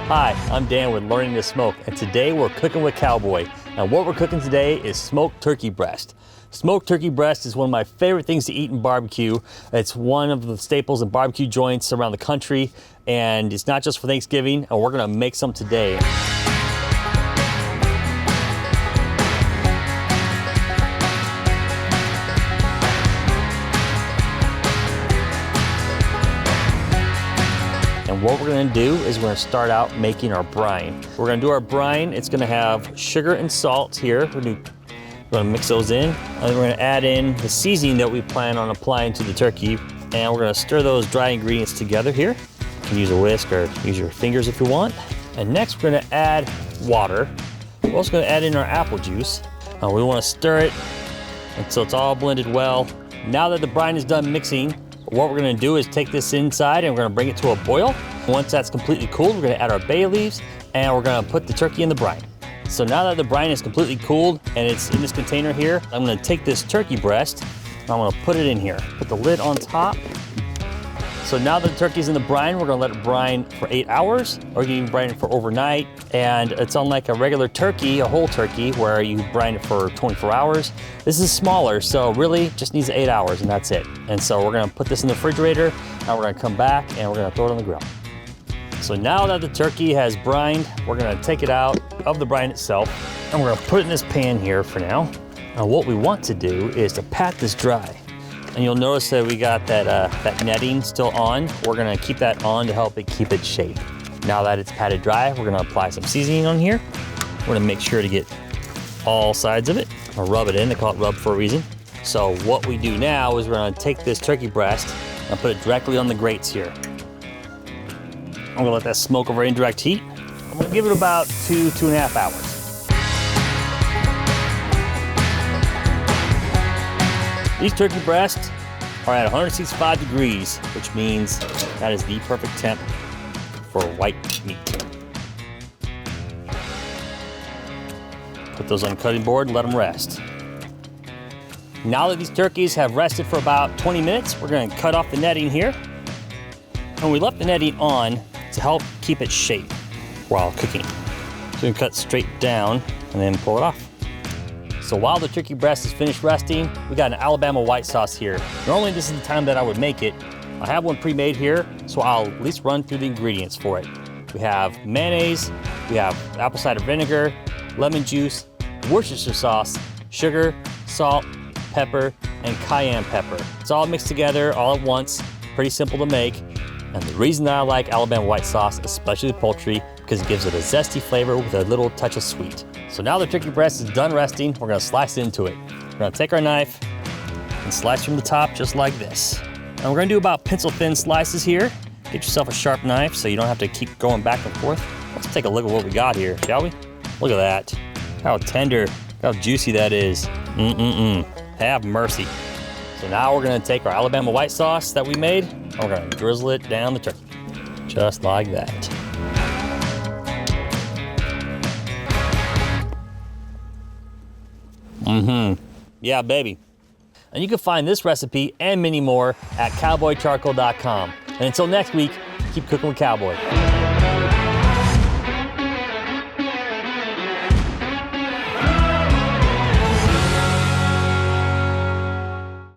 Hi, I'm Dan with Learning to Smoke, and today we're cooking with Cowboy. Now what we're cooking today is smoked turkey breast. Smoked turkey breast is one of my favorite things to eat in barbecue. It's one of the staples in barbecue joints around the country, and it's not just for Thanksgiving, and we're gonna make some today. And what we're gonna do is we're gonna start out making our brine. We're gonna do our brine. It's gonna have sugar and salt here. We're gonna mix those in. And then we're gonna add in the seasoning that we plan on applying to the turkey. And we're gonna stir those dry ingredients together here. You can use a whisk or use your fingers if you want. And next we're gonna add water. We're also gonna add in our apple juice. We wanna stir it until it's all blended well. Now that the brine is done mixing, what we're gonna do is take this inside and we're gonna bring it to a boil. Once that's completely cooled, we're gonna add our bay leaves and we're gonna put the turkey in the brine. So now that the brine is completely cooled and it's in this container here, I'm gonna take this turkey breast and I'm gonna put it in here. Put the lid on top. So now that the turkey's in the brine, we're gonna let it brine for 8 hours, or you can even brine it for overnight. And it's unlike a regular turkey, a whole turkey, where you brine it for 24 hours. This is smaller, so really just needs 8 hours and that's it. And so we're gonna put this in the refrigerator, and we're gonna come back and we're gonna throw it on the grill. So now that the turkey has brined, we're gonna take it out of the brine itself, and we're gonna put it in this pan here for now. Now what we want to do is to pat this dry. And you'll notice that we got that netting still on. We're gonna keep that on to help it keep its shape. Now that it's patted dry, we're gonna apply some seasoning on here. We're gonna make sure to get all sides of it, or rub it in. They call it rub for a reason. So what we do now is we're gonna take this turkey breast and put it directly on the grates here. I'm gonna let that smoke over indirect heat. I'm gonna give it about 2.5 hours. These turkey breasts are at 165 degrees, which means that is the perfect temp for white meat. Put those on the cutting board and let them rest. Now that these turkeys have rested for about 20 minutes, we're gonna cut off the netting here. And we left the netting on to help keep its shape while cooking. So we can cut straight down and then pull it off. So while the turkey breast is finished resting, we got an Alabama white sauce here. Normally this is the time that I would make it. I have one pre-made here, so I'll at least run through the ingredients for it. We have mayonnaise, we have apple cider vinegar, lemon juice, Worcestershire sauce, sugar, salt, pepper, and cayenne pepper. It's all mixed together all at once, pretty simple to make. And the reason that I like Alabama white sauce, especially with poultry, because it gives it a zesty flavor with a little touch of sweet. So now the turkey breast is done resting, we're gonna slice into it. We're gonna take our knife and slice from the top just like this. And we're gonna do about pencil thin slices here. Get yourself a sharp knife so you don't have to keep going back and forth. Let's take a look at what we got here, shall we? Look at that. How tender, how juicy that is. Have mercy. So now we're gonna take our Alabama white sauce that we made, and we're gonna drizzle it down the turkey. Just like that. Yeah, baby. And you can find this recipe and many more at cowboycharcoal.com. And until next week, keep cooking with Cowboy.